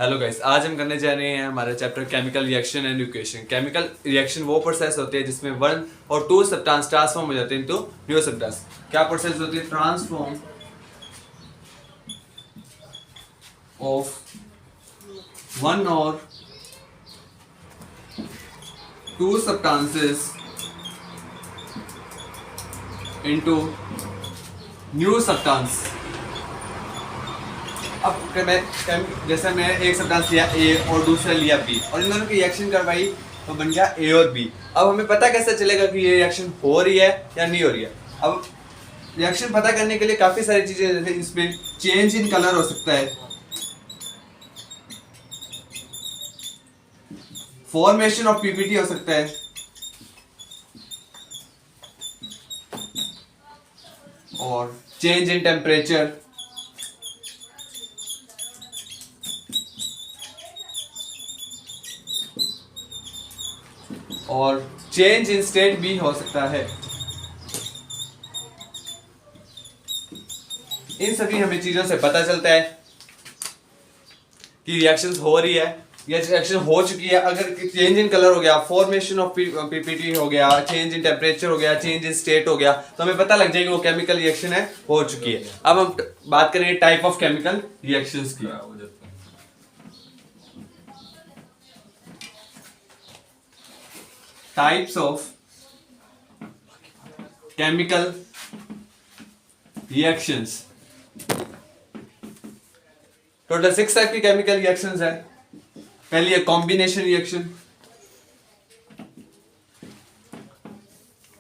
Hello guys, आज हम करने जा रहे हैं हमारा chapter chemical reaction and equation. Chemical reaction वो प्रोसेस होती है जिसमें वन और टू सब्सटेंस ट्रांसफॉर्म हो जाते हैं इनटू न्यू सब्सटेंस। क्या प्रोसेस होती है? ट्रांसफॉर्म ऑफ वन और to substances into new substance. अब जैसे मैं एक सब्सटेंस लिया ए और दूसरा लिया बी और इन दोनों की रिएक्शन करवाई तो बन गया ए और बी। अब हमें पता कैसे चलेगा कि ये रिएक्शन हो रही है या नहीं हो रही है? अब रिएक्शन पता करने के लिए काफी सारी चीजें, जैसे इसमें चेंज इन कलर हो सकता है, फॉर्मेशन ऑफ पीपीटी हो सकता है, और चेंज इन टेम्परेचर, और चेंज इन स्टेट भी हो सकता है। इन सभी हमें चीजों से पता चलता है कि रिएक्शन हो रही है या रिएक्शन हो चुकी है। अगर चेंज इन कलर हो गया, फॉर्मेशन ऑफ पीपीटी हो गया, चेंज इन टेम्परेचर हो गया, चेंज इन स्टेट हो गया, तो हमें पता लग जाएगा वो केमिकल रिएक्शन है, हो चुकी है। अब हम बात करेंगे टाइप ऑफ केमिकल रिएक्शंस की। Types of chemical reactions. Total 6 type की केमिकल रिएक्शंस है। पहली है कॉम्बिनेशन रिएक्शन।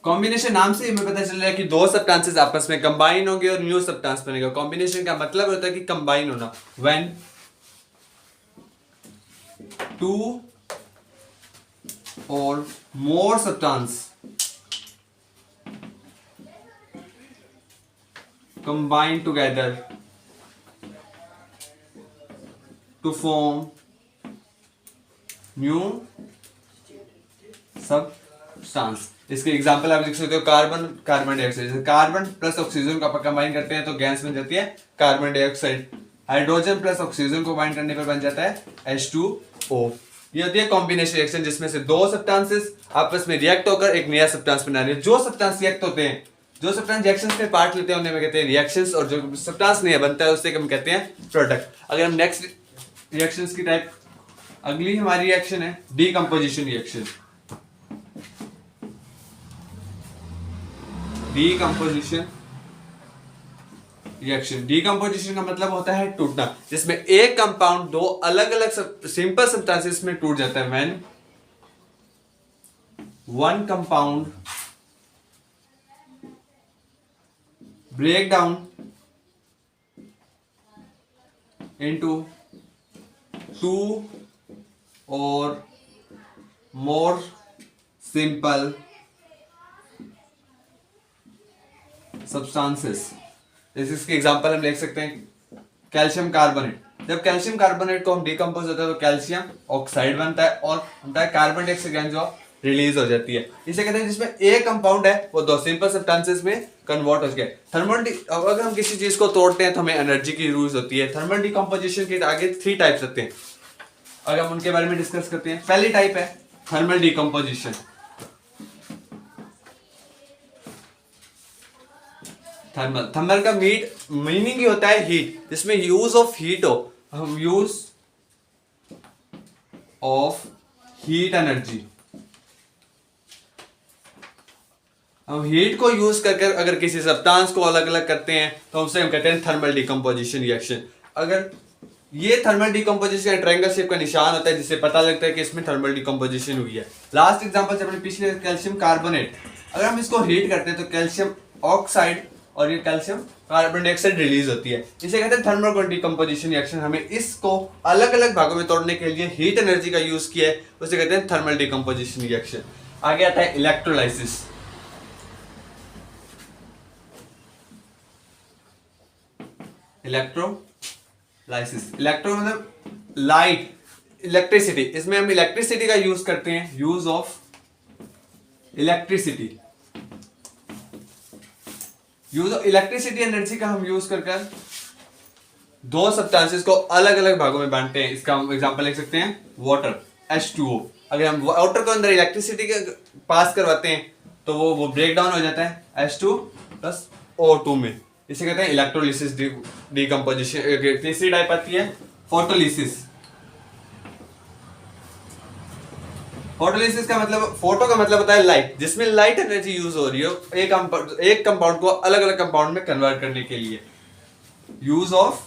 कॉम्बिनेशन नाम से हमें पता चल रहा है कि दो सब्सटेंसेस आपस में कंबाइन होंगे और न्यू सब्सटेंस बनेगा। कॉम्बिनेशन का मतलब होता है कि कंबाइन होना। व्हेन टू और more substance combine together to form new substance। इसके एग्जांपल आप लिख सकते हो कार्बन डाइऑक्साइड। जैसे कार्बन प्लस ऑक्सीजन को अपन कंबाइन करते हैं तो गैस बन जाती है carbon dioxide. Hydrogen plus oxygen को बाइंड करने पर बन जाता है H2O। ये होती है कॉम्बिनेशन रिएक्शन, जिसमें से दो सब्सटेंसेस आपस में रिएक्ट होकर एक नया सब्सटेंस बना रहे हैं। जो सब्सटेंस रिएक्ट होते हैं, जो सब्सटेंस रिएक्शंस में पार्ट लेते हैं उन्हें हम कहते हैं रिएक्शंस, और जो सब्सटेंस नहीं बनता है उससे हम कहते हैं प्रोडक्ट। अगर हम नेक्स्ट रिएक्शंस की टाइप, अगली हमारी रिएक्शन है decomposition reaction. Decomposition reaction, decomposition का मतलब होता है टूटना, जिसमें एक कंपाउंड दो अलग अलग सिंपल सब्सटेंसेस में टूट जाता है। When one compound break down into two और मोर सिंपल सब्सटेंसेस। इसके एग्जांपल हम लिख सकते हैं कैल्शियम कार्बोनेट। जब कैल्शियम कार्बोनेट को हम डिकम्पोज होता है तो कैल्शियम ऑक्साइड बनता है और बनता है कार्बन डाइऑक्साइड गैस जो रिलीज हो जाती है। इसे कहते हैं जिसमें एक कंपाउंड है वो दो सिंपल सब्सटेंसेस में कन्वर्ट हो गया। थर्मल, अगर हम किसी चीज को तोड़ते हैं तो हमें एनर्जी की यूज होती है। थर्मल डिकम्पोजिशन के आगे 3 टाइप्स होते हैं। अगर हम उनके बारे में डिस्कस करते हैं, पहली टाइप है थर्मल डिकम्पोजिशन। थर्मल का मीनिंग ही होता है हीट, जिसमें यूज ऑफ हीट हो। हम यूज ऑफ हीट एनर्जी, हम हीट को यूज करके अगर किसी सब्सटेंस को अलग अलग करते हैं तो उसे हम कहते हैं थर्मल डिकम्पोजिशन रिएक्शन। अगर ये थर्मल डिकम्पोजिशन ट्रायंगल शेप का निशान होता है जिससे पता लगता है कि इसमें थर्मल डिकम्पोजिशन हुई है। लास्ट एग्जांपल से अपने पिछले कैल्शियम कार्बोनेट, अगर हम इसको हीट करते हैं तो कैल्शियम ऑक्साइड और ये कैल्शियम कार्बन डाइऑक्साइड रिलीज होती है। इसे कहते हैं थर्मल डिकम्पोजिशन रिएक्शन। हमें इसको अलग अलग भागों में तोड़ने के लिए हीट एनर्जी का यूज किया है, उसे कहते हैं थर्मल डिकम्पोजिशन रिएक्शन। आगे आता है इलेक्ट्रोलाइसिस। इलेक्ट्रोलाइसिस, इलेक्ट्रो मतलब लाइट, इलेक्ट्रिसिटी। इसमें हम इलेक्ट्रिसिटी का यूज करते हैं, use of electricity. Use of electricity energy का हम यूज कर दो सब्सटेंसेस को अलग अलग भागों में बांटते हैं, इसका हम एग्जांपल लिख सकते हैं वाटर H2O। अगर हम वाटर को अंदर इलेक्ट्रिसिटी के पास करवाते हैं तो वो ब्रेक डाउन हो जाता है H2 प्लस O2 में, इसे कहते हैं इलेक्ट्रोलिसिस डिकम्पोजिशन। तीसरी टाइप आती है फोटोलिसिस। फोटोलिसिस का मतलब, फोटो का मतलब होता है लाइट, जिसमें लाइट एनर्जी यूज हो रही हो एक कंपाउंड को अलग अलग कंपाउंड में कन्वर्ट करने के लिए, यूज ऑफ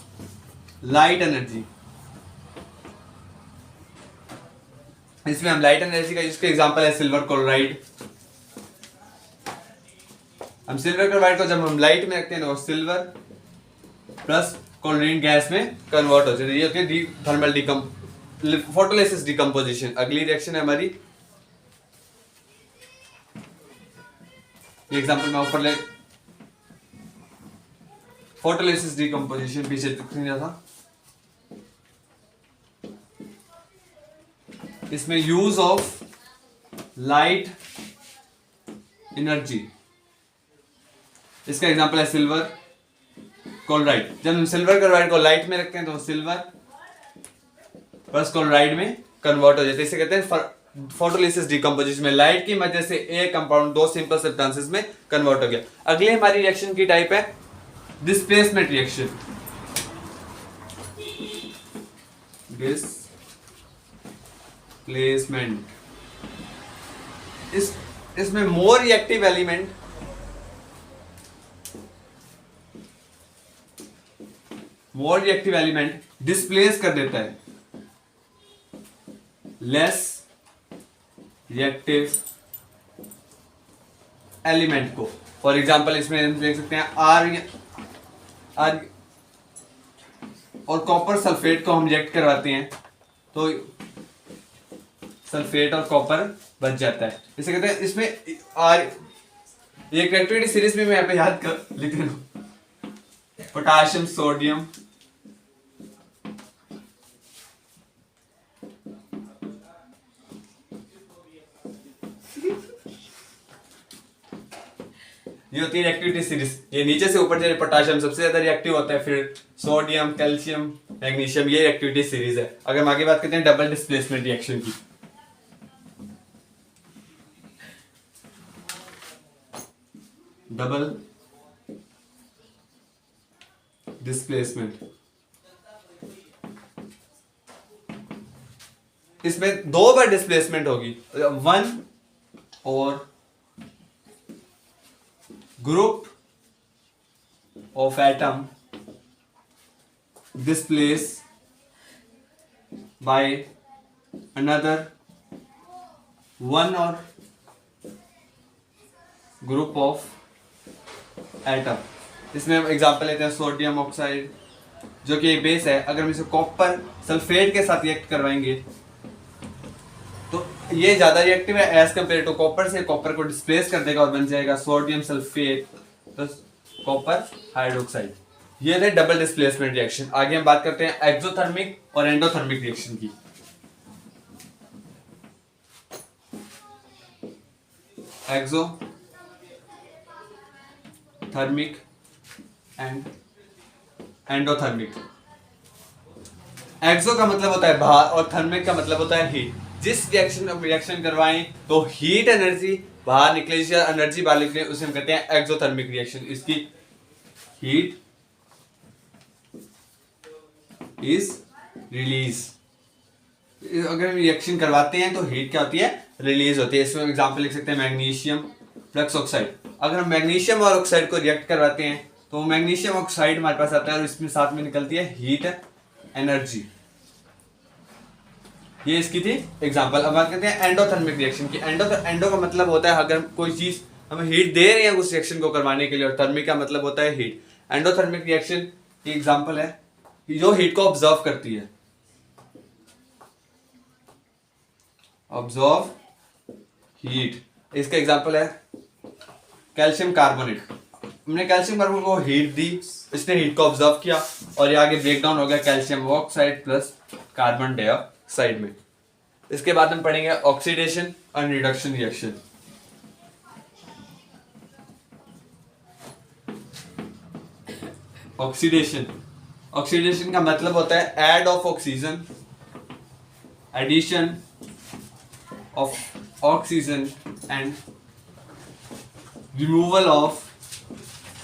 लाइट एनर्जी। इसमें हम लाइट एनर्जी का इसके एग्जांपल है सिल्वर क्लोराइड। हम सिल्वर क्लोराइड को जब हम लाइट में रखते हैं तो सिल्वर प्लस क्लोरीन गैस में कन्वर्ट हो जाती है। ये होती है थर्मल फोटोलिसिस डिकम्पोजिशन। अगली रिएक्शन है हमारी, ये एग्जांपल मैं ऊपर ले, फोटोलिसिस डिकम्पोजिशन पीछे था। इसमें यूज ऑफ लाइट एनर्जी, इसका एग्जांपल है सिल्वर क्लोराइड। जब हम सिल्वर क्लोराइड को लाइट में रखते हैं तो सिल्वर प्लस क्लोराइड में कन्वर्ट हो जाते हैं, इसे कहते हैं फोटोलिसिस डिकम्पोजिशन में लाइट की मदद से एक कंपाउंड दो सिंपल सब्सटेंसेस में कन्वर्ट हो गया। अगली हमारी रिएक्शन की टाइप है डिस्प्लेसमेंट रिएक्शन। डिस्प्लेसमेंट, इसमें मोर रिएक्टिव एलिमेंट डिस्प्लेस कर देता है लेस रिएक्टिव एलिमेंट को। फॉर एग्जांपल इसमें हम देख सकते हैं आर और कॉपर सल्फेट को हम रिएक्ट करवाते हैं तो सल्फेट और कॉपर बच जाता है, इसे कहते हैं। इसमें आर, ये रिएक्टिविटी सीरीज में मैं यहाँ पे याद कर लिख रहा हूं, पोटाशियम सोडियम ये होती है रिएक्टिविटी सीरीज। ये नीचे से ऊपर जाए, पोटाशियम सबसे ज्यादा रिएक्टिव होता है, फिर सोडियम, कैल्शियम, मैग्नीशियम, ये रिएक्टिविटी सीरीज है। अगर हम आगे बात करते हैं डबल डिस्प्लेसमेंट रिएक्शन की, डबल डिस्प्लेसमेंट, इसमें दो बार डिस्प्लेसमेंट होगी, वन और group of atom displaced by another one or group of atom। इसमें हम एग्जांपल लेते हैं सोडियम ऑक्साइड जो कि एक बेस है। अगर हम इसे कॉपर सल्फेट के साथ रिएक्ट करवाएंगे तो ये ज्यादा रिएक्टिव है एज कंपेयर टू कॉपर से, कॉपर को डिस्प्लेस कर देगा और बन जाएगा sodium sulphate plus copper hydroxide. ये है डबल डिस्प्लेसमेंट रिएक्शन। आगे हम बात करते हैं एक्सोथर्मिक और एंडोथर्मिक रिएक्शन की। Exothermic and endothermic. एक्सो का मतलब होता है बाहर और थर्मिक का मतलब होता है हीट। जिस रिएक्शन करवाएं तो हीट एनर्जी बाहर निकले, जिस एनर्जी बाहर निकले उसे हम कहते हैं एक्सोथर्मिक रिएक्शन। इसकी हीट इज रिलीज। अगर हम रिएक्शन करवाते हैं तो हीट क्या होती है, रिलीज होती है। इसमें एग्जांपल लिख सकते हैं मैग्नीशियम प्लस ऑक्साइड। अगर हम मैग्नीशियम और ऑक्साइड को रिएक्ट करवाते हैं तो मैग्नीशियम ऑक्साइड हमारे पास आता है और इसमें साथ में निकलती है हीट एनर्जी। ये इसकी थी एग्जांपल। अब बात करते हैं एंडोथर्मिक रिएक्शन की। एंडो का मतलब होता है अगर कोई चीज हमें हीट दे रही है उस रिएक्शन को करवाने के लिए, और थर्मिक का मतलब होता है हीट। एंडोथर्मिक रिएक्शन की एग्जांपल है जो हीट को ऑब्जर्व करती है, ऑब्जर्व हीट। इसका एग्जांपल है कैल्शियम कार्बोनेट। हमने कैल्शियम कार्बोनेट को हीट दी, इसने हीट को ऑब्जर्व किया और ये आगे ब्रेक डाउन हो गया calcium oxide plus carbon dioxide में। इसके बाद हम पढ़ेंगे ऑक्सीडेशन और रिडक्शन रिएक्शन। ऑक्सीडेशन ऑक्सीडेशन का मतलब होता है add of oxygen, addition of oxygen and removal of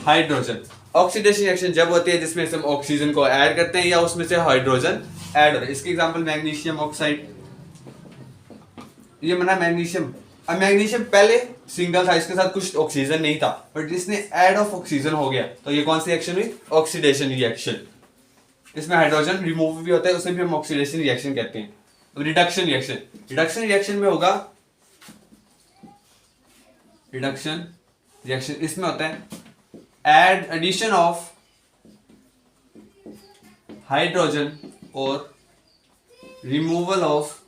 hydrogen. Oxidation reaction जब होती है जिसमें से हम ऑक्सीजन को ऐड करते हैं या उसमें से हाइड्रोजन ऐड हो रहा है। इसके एग्जांपल मैग्नीशियम ऑक्साइड, ये मना मैग्नीशियम। अब मैग्नीशियम पहले सिंगल था, इसके साथ कुछ ऑक्सीजन नहीं था, बट इसने ऐड ऑफ ऑक्सीजन हो गया, तो ये कौन सी रिएक्शन हुई? Oxidation reaction. इसमें हाइड्रोजन रिमूव भी होता है, उसे भी हम ऑक्सीडेशन रिएक्शन कहते हैं। रिडक्शन रिएक्शन, रिडक्शन रिएक्शन में होगा, रिडक्शन रिएक्शन इसमें होता है एडिशन ऑफ हाइड्रोजन और रिमूवल ऑफ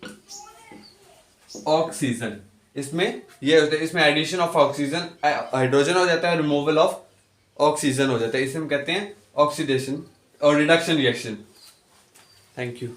ऑक्सीजन। इसमें ये होता है, इसमें एडिशन ऑफ ऑक्सीजन, हाइड्रोजन हो जाता है, रिमूवल ऑफ ऑक्सीजन हो जाता है। इसे हम कहते हैं ऑक्सीडेशन और रिडक्शन रिएक्शन। Thank you.